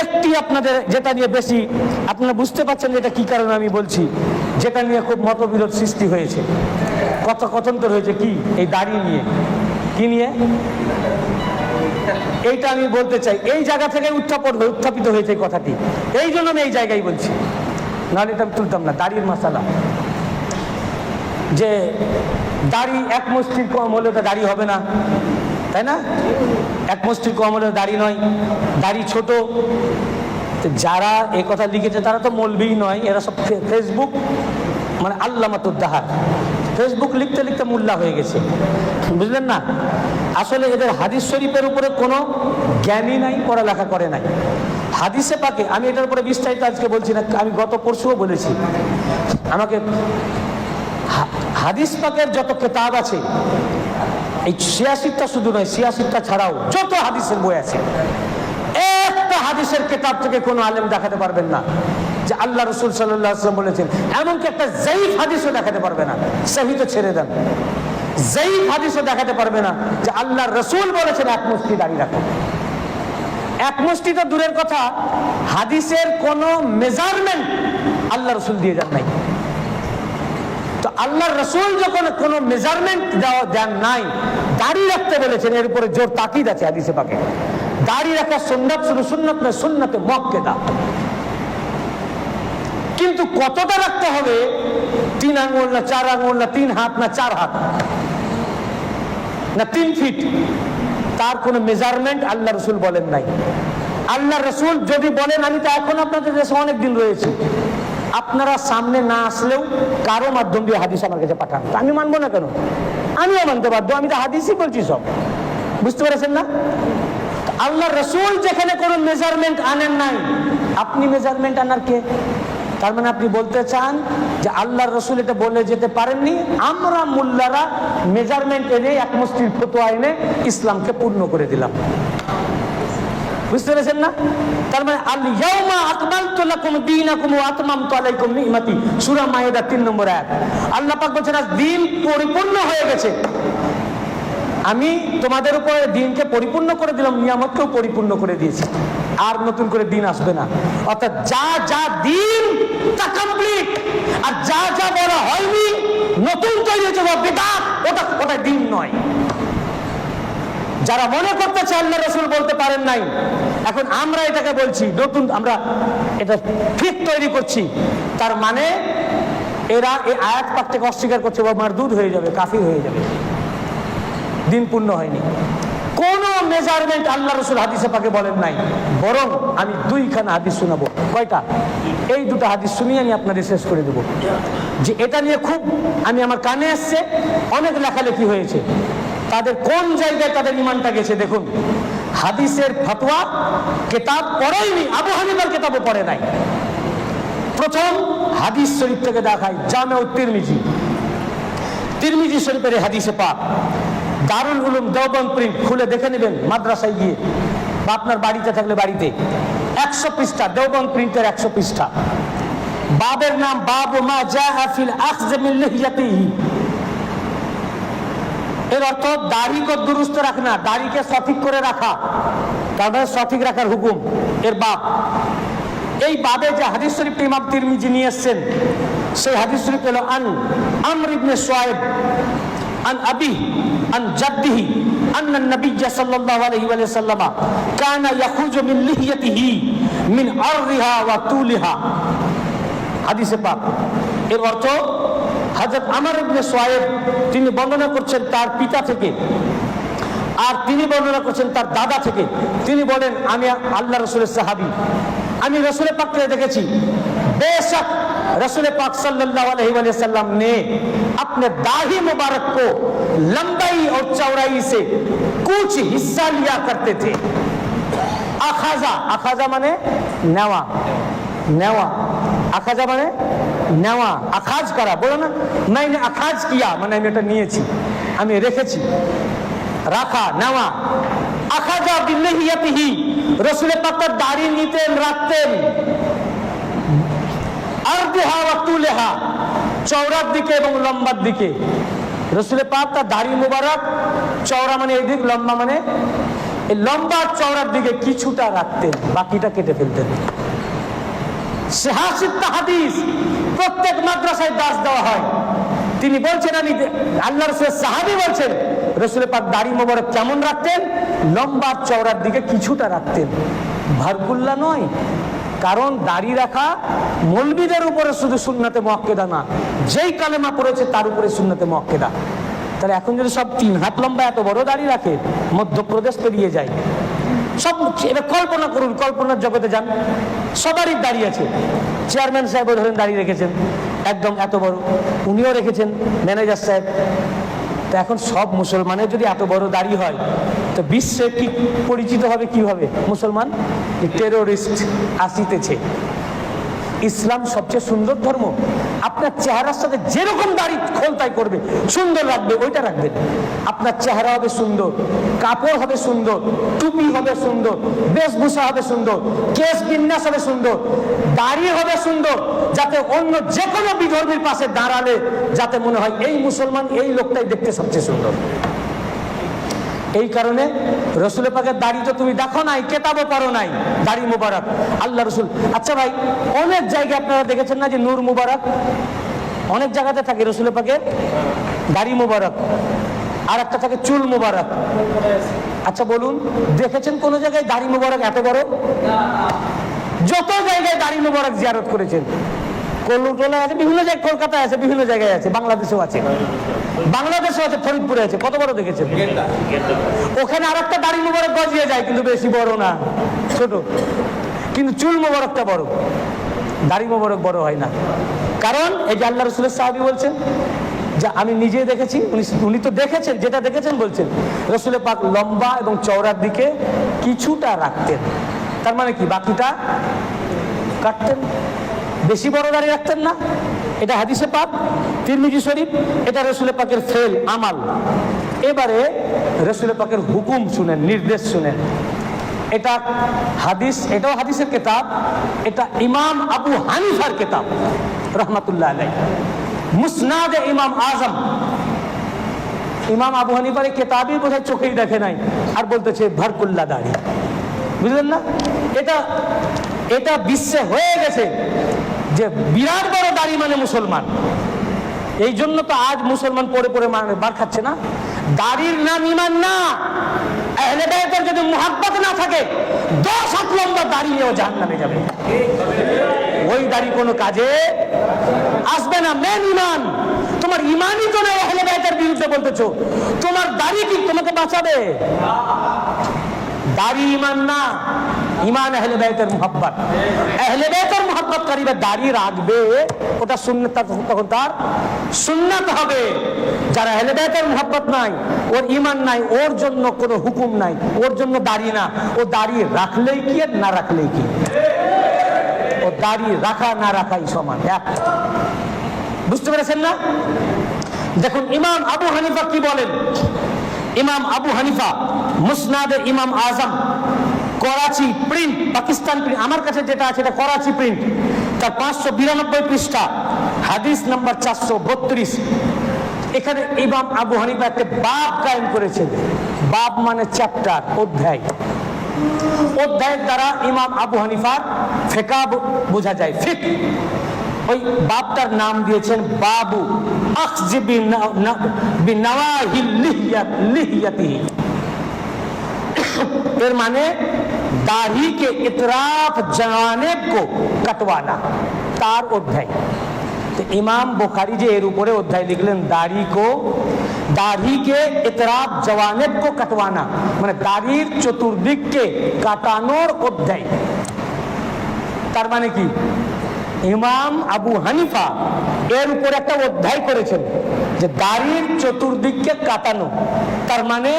একটি আপনাদের যেটা নিয়ে বেশি আপনারা বুঝতে পারছেন এটা কি কারণে আমি বলছি, যেটা নিয়ে খুব মতবিরোধ সৃষ্টি হয়েছে, কথোপকথন হয়েছে, কি এই দাড়ি নিয়ে, কি নিয়ে, এইটা আমি বলতে চাই। এই জায়গা থেকে উত্থাপিত হয়েছে কথাটি, এই জন্য আমি এই জায়গায় বলছি, নাহলে এটা আমি তুলতাম না। দাড়ির মশালা, যে দাড়ি এক মুষ্টির কম হলে তো দাড়ি হবে না, তাই না? এক মুষ্টির কম হলে দাড়ি নয়, দাড়ি ছোট। যারা এই কথা লিখেছে তারা তো মৌলবী নয়, এরা সব ফেসবুক মানে আল্লামাতুদ্দাহার, ফেসবুক লিখতে লিখতে মোল্লা হয়ে গেছে, বুঝলেন না? আসলে এদের হাদিস শরীফের উপরে কোনো জ্ঞানই নাই, পড়ালেখা করে নাই। হাদিসে পাকে আমি এটার উপরে বিস্তারিত আজকে বলছি না, আমি গত পরশুও বলেছি। আমাকে হাদিস পাকের যত কিতাব আছে, এই 86টা শুধু নয়, 86টা ছাড়াও যত হাদিসের বই আছে, একটা হাদিসের কিতাব থেকে কোনো আলেম দেখাতে পারবেন না যে আল্লাহ রাসূল সাল্লাল্লাহু আলাইহি ওয়াসাল্লাম বলেছেন। এমনকি একটা যায়ীফ হাদিসও দেখাতে পারবে না, সহিহ তো ছেড়ে দেন, যায়ীফ হাদিসও দেখাতে পারবে না যে আল্লাহর রাসূল বলেছেন এক মুষ্টি দাড়ি রাখো। এক মুষ্টি তো দূরের কথা, হাদিসের কোনো মেজারমেন্ট আল্লাহ রাসূল দিয়ে যান নাই। তো আল্লাহর রাসূল যখন কোনো মেজারমেন্ট দেন নাই, দাড়ি রাখতে বলেছেন, এর উপরে জোর তাকিদ আছে হাদিসে পাকে। দাড়ি রাখা সুন্নাত, শুধু সুন্নাত নয়, সুন্নাতে মুআক্কাদা। কিন্তু কতটা রাখতে হবে, 3 আঙ্গুল না 4 আঙ্গুল না 3 হাত না 4 হাত না 3 ফিট, তার কোনো মেজারমেন্ট আল্লাহ রাসূল বলেন নাই। আল্লাহ রাসূল যদি বলেন, আমি তো এখন আপনাদের দেশে অনেক দিন রয়েছি, আপনারা সামনে না আসলেও কারো মাধ্যম দিয়ে হাদিস আমার কাছে পাঠান, আমি মানবো না কেন? আমিও মানতে বাধ্য, আমি তো হাদিসই বলছি সব, বুঝতে পেরেছেন না? আল্লাহ রাসূল যেখানে কোনো মেজারমেন্ট আনেন নাই, আপনি মেজারমেন্ট আনার কে? তার মানে আপনি বলতে চান যে আল্লাহর রাসূল এটা বলে যেতে পারেননি, আমরা মোল্লারা মেজারমেন্ট এনে এক মুষ্টির ফতোয়া এনে ইসলামকে পূর্ণ করে দিলাম, বুঝতে পেরেছেন না? তার মানে আল ইয়াউমা আকমালতু লাকুম দীনাকুম ওয়া আতমামতু আলাইকুম নি'মাতি, সূরা মায়েদা 3 নম্বর আয়াত। আল্লাহ পাক বলেছেন আজ দ্বীন পরিপূর্ণ হয়ে গেছে, আমি তোমাদের উপরে দ্বীনকে পরিপূর্ণ করে দিলাম, নিয়ামতকেও পরিপূর্ণ করে দিয়েছি, আর নতুন করে দ্বীন আসবে না। অর্থাৎ যা যা দ্বীন তা কমপ্লিট, আর যা যা বলা হয়নি নতুন তৈরি হয়েছে বিদআত, ওটা দ্বীন নয়। যারা মনে করতেছে আল্লাহ রাসূল বলতে পারেন নাই, এখন আমরা এটাকে বলছি নতুন, আমরা এটা ঠিক তৈরি করছি, তার মানে এরা এই আয়াত পাক থেকে অস্বীকার করছে, বা মারদুদ হয়ে যাবে, কাফির হয়ে যাবে, দিন পূর্ণ হয়নি। কোন মেজারমেন্ট আল্লাহ রাসূল হাদিসে পাকে বলেন নাই। বরং আমি 2খানা হাদিস শোনাবো। কয়টা? এই 2টা হাদিস শুনিয়ে আমি আপনাদের শেষ করে দেবো, যে এটা নিয়ে খুব আমার কানে আসছে, অনেক লেখালেখি হয়েছে, তাদের কোন জায়গায় তাদের ইমানটা গেছে দেখুন। হাদিসের ফতোয়া কিতাব পড়েইনি, আবু হানিফার কিতাবও পড়ে নাই। প্রথম হাদিস শরীফ থেকে দেখাই, জামেউত তিরমিজি, তিরমিজি শরীফের হাদিসে পাক, দারুল উলুম দেওবন্দ প্রিন্ট, খুলে দেখে নেবেন মাদ্রাসায় গিয়ে বা আপনার বাড়িতে থাকলে বাড়িতে, 100 পৃষ্ঠা, দেওবন্দ প্রিন্টের 100 পৃষ্ঠা। বাবের নাম বাবু মা জাআ ফিল আখয মিন লিহইয়াতিহি। এর অর্থ দাড়িকে দুরুস্ত রাখনা, দাড়িকে সঠিক করে রাখা, তারপরে সঠিক রাখার হুকুম, এর বাব। এই বাবে যে হাদিস শরীফ ইমাম তিরমিজি নিয়ে এসেছেন, সেই হাদিস শরীফ হলো আন আমর ইবনে শুআইব আন আবি আন জাদ্দিহি আন্না নবিয়্য সাল্লাল্লাহু আলাইহি ওয়া সাল্লাম কানা ইয়াখুজু মিন লিহইয়াতিহি মিন আরদিহা ওয়া তুলিহা। হাদিসে পাক, এর অর্থ হযরত আমর ইবনে শুআইব তিনি বর্ণনা করছেন তার পিতা থেকে, আর তিনি বর্ণনা করছেন তার দাদা থেকে। তিনি বলেন, আমি আল্লাহ রাসূলের সাহাবী, আমি रसूल पाक को देखी, बेशक रसूल पाक सल्लल्लाहु अलैहि वसल्लम ने अपने दाढ़ी मुबारक को लंबाई और चौड़ाई से कुछ हिस्सा लिया करते थे। अखाजा, अखाजा माने नेवा, नेवा, अखाजा माने नेवा, अखाज करा, बोलो ना मैंने अखाज किया, माने मैं এটা নিয়েছি, আমি রেখেছি, রাখা, নেওয়া। আখাজা বিল্লাহিয়াতিহি, রাসূল পাক তার দাড়ি নিতেন, রাখতেন, আরদিহা ওয়া তুলিহা, চওড়ার দিকে এবং লম্বার দিকে। রাসূল পাক তার দাড়ি মুবারক চওড়া মানে এই দিক, লম্বা মানে এই লম্বা চওড়ার দিকে কিছুটা রাখতেন, বাকিটা কেটে ফেলতেন। সিহাসিত্তা হাদিস প্রত্যেক মাদ্রাসায় দাস দেওয়া হয়। তিনি বলছেন, আমি আল্লাহ রাসূলের সাহাবী বলছেন, রাসূল পাক দাড়ি মোবারক কেমন রাখতেন? লম্বা চওড়ার দিকে কিছুটা রাখতেন, ভারকুল্লা নয়। কারণ দাড়ি রাখা মৌলবীদের উপরে শুধু সুন্নাতে মুআক্কেদা না, যেই কালেমা পড়েছে তার উপরে সুন্নাতে মুআক্কেদা। তাহলে এখন যদি সব 3 হাত লম্বা এত বড় দাড়ি রাখে, মধ্যপ্রদেশ পেরিয়ে যায় সব। এবার কল্পনা করুন, কল্পনার জগতে যান, সবারই দাড়ি আছে। চেয়ারম্যান সাহেবও ধরেন দাড়ি রেখেছেন একদম এত বড়, উনিও রেখেছেন, ম্যানেজার সাহেব। তো এখন সব মুসলমানের যদি এত বড় দাড়ি হয়, তো বিশ্বে কি পরিচিত হবে? কি হবে? মুসলমান টেরোরিস্ট আসিতেছে। ইসলাম সবচেয়ে সুন্দর ধর্ম। আপনার চেহারার সাথে যেরকম দাড়ি খোলতাই করবে, সুন্দর রাখবে, ওইটা রাখবেন। আপনার চেহারা হবে সুন্দর, কাপড় হবে সুন্দর, টুপি হবে সুন্দর, বেশভূষা হবে সুন্দর, কেশ বিন্যাস হবে সুন্দর, দাড়ি হবে সুন্দর, যাতে অন্য যে কোনো বিধর্মীর পাশে দাঁড়ালে যাতে মনে হয় এই মুসলমান, এই লোকটাই দেখতে সবচেয়ে সুন্দর। এই কারণে রসুল পাকের দাড়ি তো তুমি দেখো নাই, কেতাবও পারো নাই, দাড়ি মুবারক আল্লাহ রসুল। আচ্ছা ভাই, অনেক জায়গায় আপনারা দেখেছেন না যে নূর মুবারক? অনেক জায়গাতে থাকে রসুল পাকের দাড়ি মুবারক, আর একটা থাকে চুল মুবারক। আচ্ছা বলুন, দেখেছেন কোন জায়গায় দাড়ি মুবারক এত বড়? যত জায়গায় দাড়ি মুবারক জিয়ারত করেছেন, কলকাতায় আছে, বিভিন্ন জায়গায়, কলকাতায় আছে, বিভিন্ন জায়গায় আছে, বাংলাদেশেও আছে, বাংলাদেশেও আছে, ফরিদপুরে আছে। কত বড় দেখেছেন? ওখানে আর একটা দাড়ি মুবারক গজিয়ে যায়, কিন্তু বেশি বড় না, ছোট, কিন্তু চুল মুবারকটা বড়, দাড়ি মুবারক বড় হয় না। কারণ এই যে আল্লাহ রাসূলের সাহাবী বলছেন যে আমি নিজে দেখেছি, উনি তো দেখেছেন, যেটা দেখেছেন বলছেন, রাসূল পাক লম্বা এবং চওড়ার দিকে কিছুটা রাখতেন। তার মানে কি? বাকিটা কাটতেন, বেশি বড় দাড়ি রাখতেন না। এটা হাদিসে পাক, তিরমিজি শরীফ, এটা রাসূল পাকের ফেল আমাল। এবারে রাসূল পাকের হুকুম শুনেন, নির্দেশ শুনেন। এটা হাদিস, এটাও হাদিসের কিতাব, এটা ইমাম আবু হানিফার কিতাব রাহমাতুল্লাহ আলাইহি, মুসনাদে ইমাম আজম। ইমাম আবু হানিফার এই কিতাবই বোধহয় চোখেই দেখে নাই, আর বলতেছে ভারকুল্লা দাড়ি। বুঝলেন না? এটা বিশ্বে হয়ে গেছে যে বিরাট বড় দাড়ি মানে মুসলমান। এই জন্য তো আজ মুসলমান পরে পরে মার খাচ্ছে না। দাড়ির নাম ঈমান না। আহলে বাইতের যদি মুহাব্বত না থাকে, 10 হাত লম্বা দাড়ি নিয়েও জাহান্নামে যাবে। ওই দাড়ি কোনো কাজে আসবে না। মেন ঈমান, তোমার ঈমানই তো নাই, আহলে বাইতের বিরুদ্ধে বলতেছো। তোমার দাড়ি কি তোমাকে বাঁচাবে? দাড়ি ঈমান না, ঈমান আহলে বাইতের মুহাব্বত। আহলে বাইতের মুহাব্বতকারীরা দাড়ি রাখবে, ওটা সুন্নাত, তখন তার সুন্নাত হবে। যারা আহলে বাইতের মুহাব্বত নাই, ওর ঈমান নাই, ওর জন্য কোনো হুকুম নাই, ওর জন্য দাড়ি না। ও দাড়ি রাখলেই কি আর না রাখলেই কি? ও দাড়ি রাখা না রাখাই সমান, এক। বুঝতে পেরেছেন না? দেখুন ইমাম আবু হানিফা কি বলেন। ইমাম আবু হানিফা মুসনাদে ইমাম আজম, করাচি প্রিন্ট, পাকিস্তান প্রিন্ট, আমার কাছে যেটা আছে এটা করাচি প্রিন্ট, তার 592 পৃষ্ঠা, হাদিস নাম্বার 432। এখানে ইমাম আবু হানিফা একটা বাব কায়েম করেছেন। বাব মানে চ্যাপ্টার, অধ্যায়। অধ্যায়ের দ্বারা ইমাম আবু হানিফার ফিকহ বোঝা যায়, ফিকহ। ওই বাবটার নাম দিয়েছেন বাবু আখজি বিনাওয়াহিল লিহিয়াতিহি। এর মানে दाढ़ी के इतराफ জানেব को कटवाना, তার অধ্যায়। তো ইমাম বুখারী যে এর উপরে অধ্যায় লিখলেন, दाढ़ी के इतराफ জানেব को कटवाना, মানে দাড়ির চতুর্দিককে কাটানোর অধ্যায়। তার মানে কি? ইমাম আবু হানিফা এর উপর একটা অধ্যায় করেছেন যে দাড়ির চতুর্দিককে কাটানো। তার মানে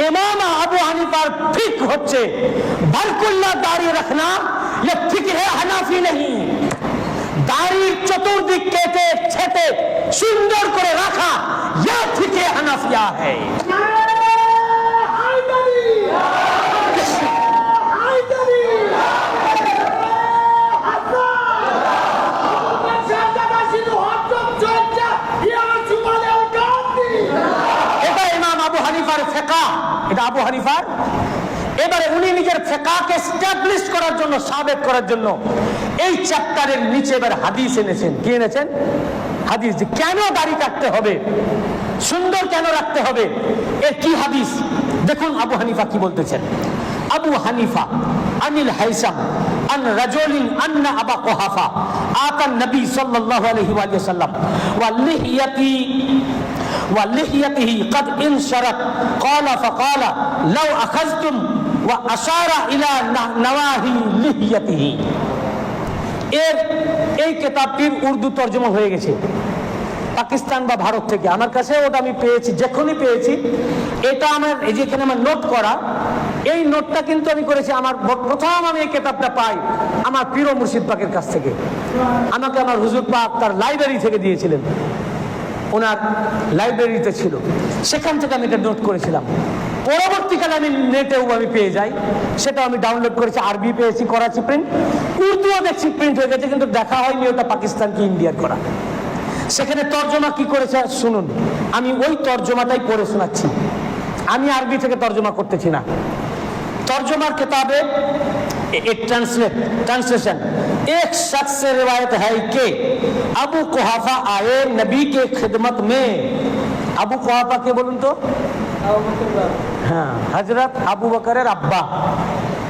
ইমাম আবু হানিফার ফিকহ হচ্ছে বারকুল্লাহ দাড়ি রাখনা, ये फिक्र है হানাফি नहीं। দাড়ির চতুর্দিক কেটে ছেটে সুন্দর করে রাখা, ये फिक्र হানাফিয়া है। এটা ইমাম আবু হানিফার ফিকহ, এটা আবু হানিফার এবারে উনি নিজের ফিকহকে এস্টাবলিশ করার জন্য, সাবেত করার জন্য এই চ্যাপ্টারের নিচে এবার হাদিস এনেছেন। কি এনেছেন? হাদিস, যে কেন দাড়ি কাটতে হবে, সুন্দর কেন রাখতে হবে, এর কি হাদিস। দেখুন আবু হানিফা কি বলতেছেন। আবু হানিফা আনিল হাইসাম আন রাজুলিন আন্না আবা কুহাফা আতান নবী সাল্লাল্লাহু আলাইহি ওয়া সাল্লাম ওয়া লিহিয়াতিহি قد انشرت قال فقال لو اخذتم واشار الى نواهي لحيته। এই কিতাবটির উর্দু তরজমা হয়ে গেছে পাকিস্তান বা ভারত থেকে। আমার কাছে ওটা আমি পেয়েছি, যখনই পেয়েছি। এটা আমার এই যে এখানে আমার নোট করা, এই নোটটা কিন্তু আমি করেছি আমার প্রথম আমি এই কিতাবটা পাই আমার পীর মুর্শিদ পাকের কাছ থেকে। আমাকে আমার হুজুর পাক তার লাইব্রেরি থেকে দিয়েছিলেন, ওনার লাইব্রেরিতে ছিল, সেখান থেকে আমি এটা নোট করেছিলাম। পরবর্তীকালে আমি নেটেও আমি পেয়ে যাই, সেটা আমি ডাউনলোড করেছি, আরবি পেয়েছি, করাচি প্রিন্ট, উর্দুও দেখছি প্রিন্ট হয়ে গেছে, কিন্তু দেখা হয়নি ওটা পাকিস্তান কি ইন্ডিয়ার করা। সেখানে তর্জমা কি করেছে শুনুন, আমি ওই তর্জমাটাই পড়ে শোনাচ্ছি, আমি আরবি থেকে তর্জমা করতেছি না। तर्जुमार किताबे ट्रांसलेशन एक शख्स से रिवायत है कि अबू कुहाफा आए नबी के खिदमत में। अबू कुहाफा के बोलूं तो हाँ हजरत अबू बकरेर अब्बा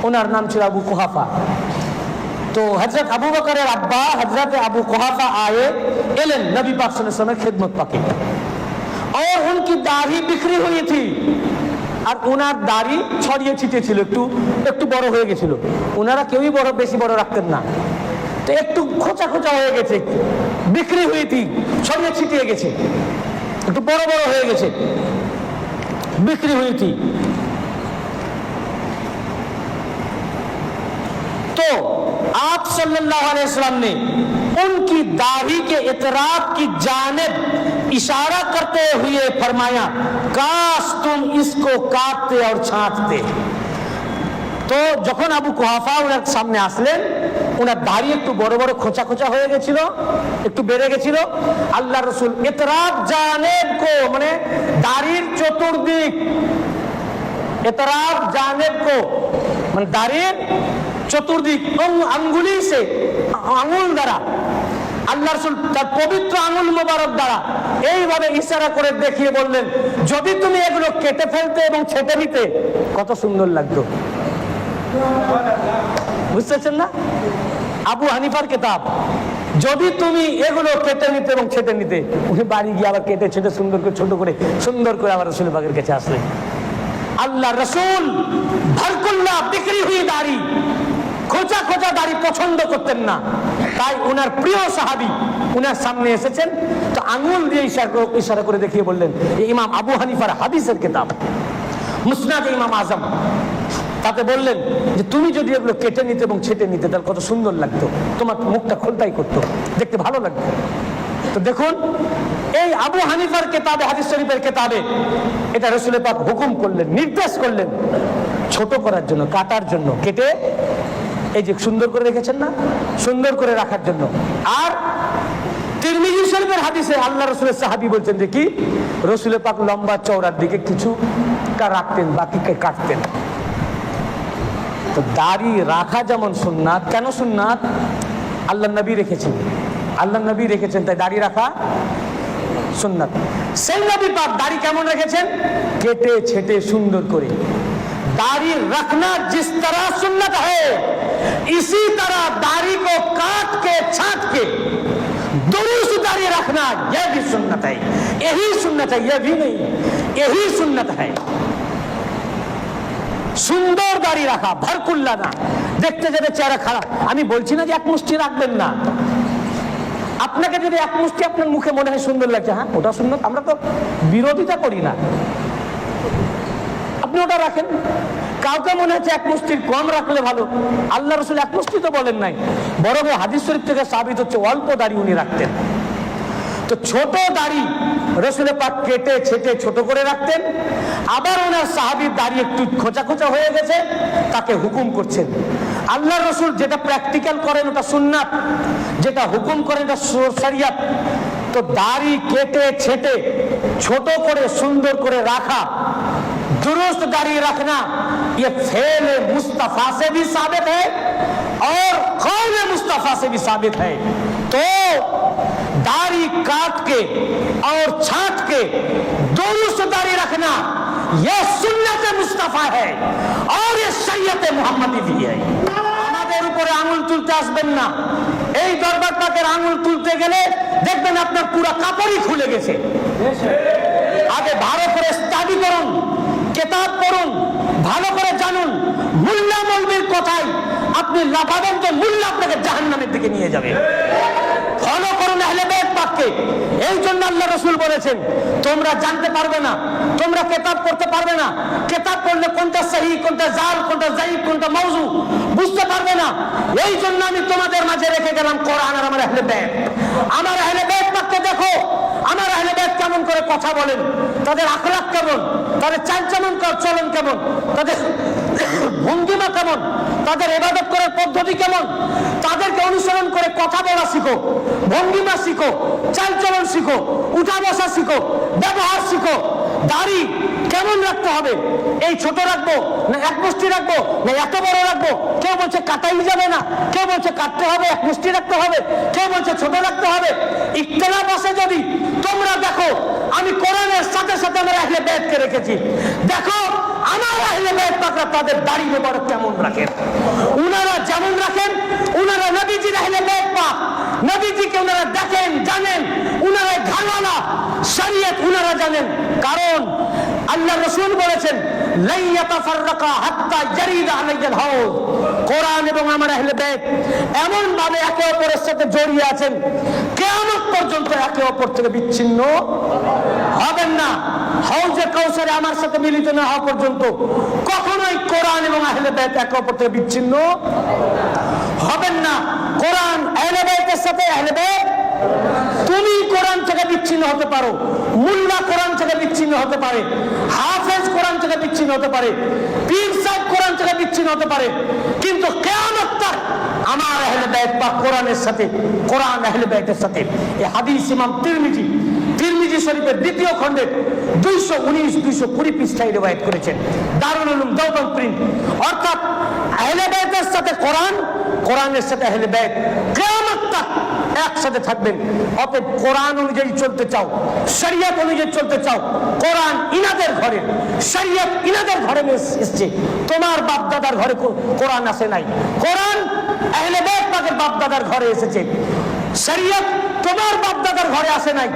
उनार नाम छिलो अबू कुहाफा। तो हजरत अबू बकरेर अब्बा हजरत अबू कुहाफा आए एलेन नबी पाक सल्लल्लाहु अलैहि वसल्लम खिदमत पाके और उनकी दाढ़ी बिखरी हुई थी और उनार दाढ़ी छड़िए छिटे छिलो एकटू एकटू बड़ो हो गेछिलो। उनारा केउई बड़ो बेशी बड़ो रखतेन ना तो एकटू खोचा खोचा हो गेछे बिक्री हुई थी छड़िए छिटिए गेछे एकटू बड़ो बड़ो हो गेछे बिक्री हुई थी। तो आप सल्लल्लाहु अलैहि वसल्लम ने उनकी दाढ़ी के इतराब की जानिब इशारा करते हुए फरमाया काश तुम इसको काटते और छांटते। तो যখন আবু কুহাফা ওনার সামনে আসলেন ওনার দাড়ি একটু বড় বড় খোঁচা খোঁচা হয়ে গেছিল একটু বেড়ে গেছিল। আল্লাহ রাসূল ইতরাব জানিব को মানে দাড়ির চতুর্দিক इतराब जानिब को মানে দাড়ির চতুর্দিক আঙ্গুলি से আঙ্গুল দ্বারা আল্লাহ রাসূল তার পবিত্র আঙ্গুল মোবারক দ্বারা এইভাবে ইশারা করে দেখিয়ে বললেন যদি তুমি এগুলো কেটে ফেলতে এবং ছেঁটে নিতে কত সুন্দর লাগতো। বুঝতেছেন না? আবু হানিফার কিতাব যদি তুমি এগুলো কেটে নিতে এবং ছেঁটে নিতে উনি বাড়ি গিয়ে আবার কেটে ছেঁটে সুন্দর করে আবার রাসূল পাকের কাছে আসলেন। আল্লাহ রাসূল ভারকুল্লাহ বিক্রি হুই দাড়ি খোঁচা খোঁচা দাড়ি পছন্দ করতেন না, তাই ওনার প্রিয় সাহাবী ওনার সামনে এসেছেন তো আঙ্গুল দিয়ে ইশারা করে দেখিয়ে বললেন এই ইমাম আবু হানিফার হাদিসের কিতাব মুসনাদ ইমাম আজম, তাতে বললেন যে তুমি যদি এগুলো কেটে নিতে এবং ছেঁটে নিতে তাহলে কত সুন্দর লাগতো, তোমার মুখটা খোলতাই করতো, দেখতে ভালো লাগতো। তো দেখুন এই আবু হানিফার কিতাবে হাদিস শরীফের কিতাবে এটা রাসূল পাক হুকুম করলেন নির্দেশ করলেন ছোট করার জন্য কাটার জন্য কেটে এই যে সুন্দর করে রেখেছেন না সুন্দর করে রাখার জন্য। আর তিরমিজি শরীফের হাদিসে আল্লাহ রাসূলের সাহাবী বলছেন যে কি রাসূল পাক লম্বা চওড়ার দিকে কিছু রাখতেন বাকিকে কাটতেন। তো দাড়ি রাখা যেমন সুন্নাত, কেন সুন্নাত? আল্লাহ নবী রেখেছেন, আল্লাহ নবী রেখেছেন তাই দাড়ি রাখা সুন্নাত। সেই নবী পাক দাড়ি কেমন রেখেছেন? কেটে ছেটে সুন্দর করে। दाढ़ी रखना जिस तरह सुन्नत है इसी तरह दाढ़ी को काट के छांट के दुरुस्त दाढ़ी रखना यह भी सुन्नत है। यही सुन्नत है, यह भी नहीं, यही सुन्नत है। সুন্দর দাড়ি রাখা ভরকুল্লা না দেখতে যাবে চেহারা খারাপ। আমি বলছি না যে এক মুষ্টি রাখবেন না, আপনাকে যদি এক মুষ্টি আপনার মুখে মনে হয় সুন্দর লাগছে হ্যাঁ ওটা সুন্নত, আমরা তো বিরোধিতা করি না, আপনি ওটা রাখেন। কাউকে মনে হচ্ছে এক মুষ্টির কম রাখলে ভালো, আল্লাহ রাসূল এক মুষ্টি তো বলেন নাই, বরং হাদিস শরীফ থেকে সাবিত হচ্ছে অল্প দাড়ি উনি রাখতেন। তো ছোট দাড়ি রাসূল পাক কেটে ছেটে ছোট করে রাখতেন। আবার ওনার সাহাবীর দাড়ি একটু খোঁচা খোঁচা হয়ে গেছে তাকে হুকুম করছেন। আল্লাহ রাসূল যেটা প্র্যাকটিক্যাল করেন ওটা সুন্নাত, যেটা হুকুম করেন ওটা শরিয়ত। তো দাড়ি কেটে ছেটে ছোট করে সুন্দর করে রাখা दुरुस्त दाढ़ी रखना ये फेल मुस्तफा से भी साबित है और कौल मुस्तफा से भी साबित है। तो दाढ़ी काट के और छाट के दुरुस्त दाढ़ी रखना यह सुन्नत मुस्तफा है और ये शरीयत मोहम्मदी भी है। আমাদের উপরে আঙুল তুলতে আসবেন না। এই দরবার পাকের আঙুল তুলতে গেলে দেখবেন আপনার পুরো কাপড়ই খুলে গেছে। আগে ভালো করে স্টাডি করুন, কিতাব পড়ুন, ভালো করে জানুন। মুল্লা মৌলবীর কথাই আপনি লাফাবেন তো মুল্লা আপনাকে জাহান্নামের দিকে নিয়ে যাবে। ফলো করুন আহলে বাইত পাককে। এই জন্য আল্লাহ রাসূল বলেছেন তোমরা জানতে পারবে না, তোমরা কিতাব পড়তে পারবে না। কিতাব পড়লে কোনটা সহিহ, কোনটা জাল, কোনটা যায়িফ, কোনটা মাওযু বুঝতে পারবে না। এই জন্য আমি তোমাদের মাঝে রেখে গেলাম কোরআন আর আমার আহলে বাইত। আমার আহলে বাইত পাককে দেখো, আমার আহলে বাইত কেমন করে কথা বলেন, তাদের আখলাক কেমন, তাদের চালচলন চলন কেমন, তাদের ভঙ্গিমা কেমন, তাদের ইবাদত করার পদ্ধতি কেমন, তাদেরকে অনুসরণ করে কথা বলা শিখো, ভঙ্গিমা শিখো, চালচলন শিখো, উঠা বসা শিখো, ব্যবহার শিখো। দাড়ি কেমন রাখতে হবে, এই ছোট রাখবো না এক মুষ্টি রাখবো না এত বড় রাখবো। কেউ বলছে কাটাই যাবে না, কেউ বলছে কাটতে হবে, এক মুষ্টি রাখতে হবে, কেউ বলছে ছোট রাখতে হবে। ইখতিলাফ আছে যদি তোমরা দেখো, আমি কোরআনের সাথে সাথে আমার আহলে বাইতকে রেখেছি। দেখো আমার আহলে বাইত পাকরা তাদের দাড়ি মোবারক কেমন রাখেন, উনারা যেমন রাখেন, উনারা নবীজির আহলে বাইত পাক, নবীজিকে উনারা দেখেন, জানেন, উনারা ঘানালা শরীয়ত উনারা জানেন। কারণ আল্লাহ রাসূল বলেছেন লা ইয়াতাফাররাকা হাত্তা ইয়ারিদা আলাইহিল হাউজ। কোরআন এবং আমার আহলে বাইত এমন ভাবে একে অপরের সাথে জড়িয়ে আছেন, কিয়ামত পর্যন্ত একে অপর থেকে বিচ্ছিন্ন হবেন না। হাউজে কাউসারে আমার সাথে মিলিত না হওয়া পর্যন্ত কখনোই কোরআন এবং আহলে বাইত একে অপর থেকে বিচ্ছিন্ন হবেন না। কোরআন আহলে বাইতের সাথে আহলে বাইত, তুমি কোরআন থেকে বিচ্ছিন্ন হতে পারো, মুল্লা কোরআন থেকে বিচ্ছিন্ন হতে পারে, হাফেজ কোরআন থেকে বিচ্ছিন্ন হতে পারে, পীর সাহেব কোরআন থেকে বিচ্ছিন্ন হতে পারে, কিন্তু কিয়ামত তক আমার আহলে বাইত পাক কোরআনের সাথে, কোরআন আহলে বাইতের সাথে। এই হাদিস ইমাম তিরমিজি শরীফের দ্বিতীয় খণ্ডে 219-220 পৃষ্ঠায় রিওয়ায়াত করেছেন, দারুল উলুম দেওবন্দ প্রিন্ট। অর্থাৎ আহলে বাইতের সাথে কোরআন, কোরআনের সাথে আহলে বাইত কিয়ামত তক একসাথে থাকবেন। অতএব কোরআন অনুযায়ী চলতে চাও, শরীয়ত অনুযায়ী চলতে চাও, কোরআন ইনাদের ঘরে, শরীয়ত ইনাদের ঘরে এসেছে, তোমার বাপ দাদার ঘরে কোরআন আসে নাই। কোরআন আহলে বাইত পাকের বাপ দাদার ঘরে এসেছে, শরীয়ত তোমার বাপ দাদার ঘরে আসে নাই,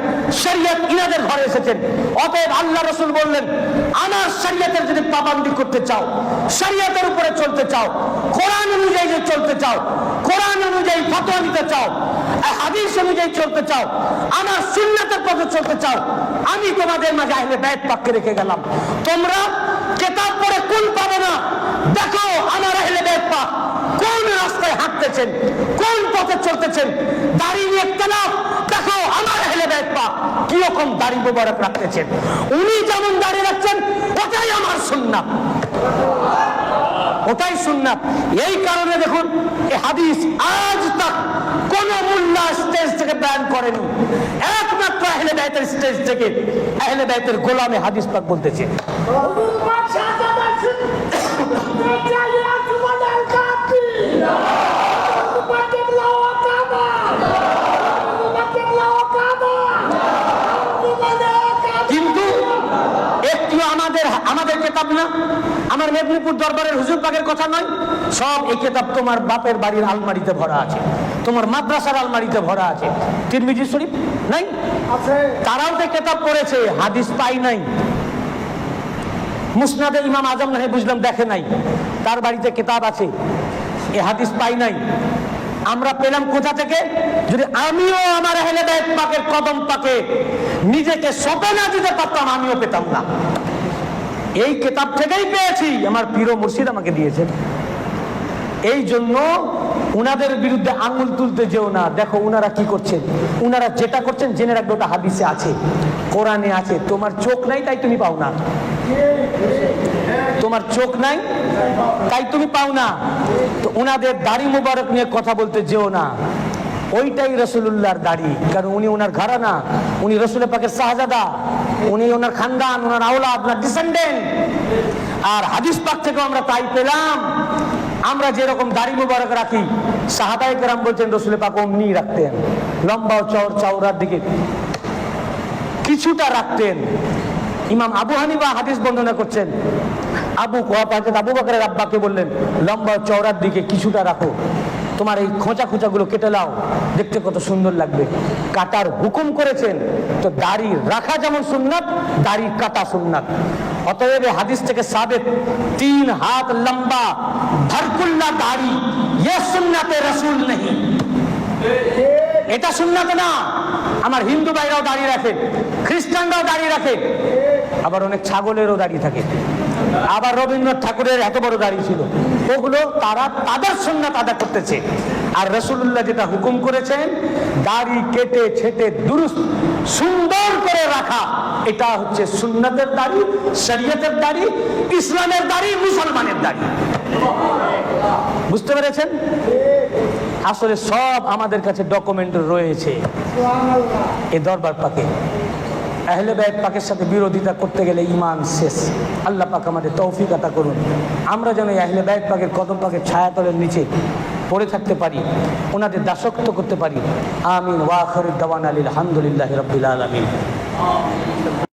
শরীয়ত ইনাদের ঘরে এসেছেন। অতএব আল্লাহ রাসূল বললেন আমার শরীয়তের যদি পাবন্দি করতে চাও, শরীয়তের উপরে চলতে চাও, কোরআন অনুযায়ী চলতে চাও, কোরআন অনুযায়ী ফতোয়া নিতে চাও, হাদিস অনুযায়ী চলতে চাও, আমার সুন্নাতের পথে চলতে চাও, আমি তোমাদের মাঝে আহলে বাইত পাককে রেখে গেলাম। তোমরা কিতাব পড়ে কুল পাবে না। দেখো আমার আহলে বাইত পাক কোন রাস্তায় হাঁটতেছেন, কোন পথে চলতেছেন। দাড়ি নিয়ে ইখতিলাফ, দেখো আমার আহলে বাইত পাক কিরকম দাড়ি মোবারক রাখতেছেন, উনি যেমন দাড়ি রাখছেন ওটাই আমার সুন্নাত, ওটাই সুন্নাত। এই কারণে দেখুন এই হাদিস আজ তক কোন মুল্লা স্টেজ থেকে বয়ান করেনি, একমাত্র আহলে বাইতের স্টেজ থেকে আহলে বাইতের গোলামে হাদিস পাক বলতেছে। কিন্তু একটু আমাদের কিতাব না, আমার মেদিনীপুর দরবারের হুজুর পাকের কথা নয়, সব এই কিতাব তোমার বাপের বাড়ির আলমারিতে ভরা আছে, তোমার মাদ্রাসার আলমারিতে ভরা আছে। তিরমিজি শরীফ নাই আছে, তারাও তো কিতাব পড়েছে, হাদিস পাই নাই। মুসনাদে ইমাম আজম নাই বুঝলাম দেখে নাই, তার বাড়িতে কিতাব আছে, এ হাদিস পাই নাই। আমরা পেলাম কোথা থেকে? যদি আমিও আমার আহলে বাইত পাকের কদম পাকে নিজেকে সঁপে না দিতে পারতাম, আমিও পেতাম না। এই কিতাব থেকেই পেয়েছি, আমার পীর ও মুর্শিদ আমাকে দিয়েছেন। এই জন্য উনাদের বিরুদ্ধে আঙুল তুলতে যেও না। দেখো উনারা কি করছেন, উনারা যেটা করছেন জেনে রাখবে ওটা হাদিসে আছে, কোরআনে আছে। তোমার চোখ নাই তাই তুমি পাও না, তোমার চোখ নাই তাই তুমি পাও না। তো উনাদের দাড়ি মুবারক নিয়ে কথা বলতে যেও না, ওইটাই রাসূলুল্লাহর দাড়ি, কারণ উনি ওনার ঘরানা, উনি রাসূল পাকের শাহজাদা। উনি ওনার খানদান, ওনার আওলাদ, ওনার ডিসেন্ডেন্ট। আর হাদিস পাক থেকে আমরা তাই পেলাম, আমরা যেরকম দাড়ি মুবারক রাখি, সাহাবায়ে কেরাম বলছেন রসুল পাক অমনি রাখতেন, লম্বা চওড়ার দিকে কিছুটা রাখতেন। ইমাম আবু হানিফা হাদিস বর্ণনা করছেন, আবু বকরের আব্বাকে বললেন, লম্বা চওড়ার দিকে কিছুটা রাখো, তোমার এই খোঁচা গুলো কেটে লাও, দেখতে কত সুন্দর লাগবে। কাটার হুকুম করেছেন, তো দাড়ি রাখা যেমন সুন্নাত, দাড়ি কাটা সুন্নাত। অতএব হাদিস থেকে সাবেত 3 হাত লম্বা ভরকুল্লা দাড়ি, ये সুন্নাতে রাসূল নেই, এটা সুন্নাত না। আমার হিন্দু ভাইরাও দাড়ি রাখে, খ্রিস্টানরাও দাড়ি রাখে, আবার অনেক ছাগলেরও দাড়ি থাকে। আবার রবীন্দ্রনাথ ঠাকুরের এত বড় দাড়ি ছিল, ওগুলো তারা তাদের সুন্নাত আদা করতেছে। আর রাসূলুল্লাহ যেটা হুকুম করেছেন, দাড়ি কেটে ছেটে দুরুস্ত সুন্দর করে রাখা, এটা হচ্ছে সুন্নাতের দাড়ি, শরীয়তের দাড়ি, ইসলামের দাড়ি, মুসলমানের দাড়ি। বুঝতে পেরেছেন? আসলে সব আমাদের কাছে ডকুমেন্ট রয়েছে এই দরবার পাকে। আহলে বাইত পাকের সাথে বিরোধিতা করতে গেলে ঈমান শেষ। আল্লাহ পাক আমাদের তৌফিক আতা করুন, আমরা যেন আহলে বাইত পাকের কদম পাকের ছায়াতলের নিচে পড়ে থাকতে পারি, ওনাদের দাসত্ব করতে পারি। আমিন। ওয়া আখিরু দাওয়ানা আলহামদুলিল্লাহি রাব্বিল আলামিন।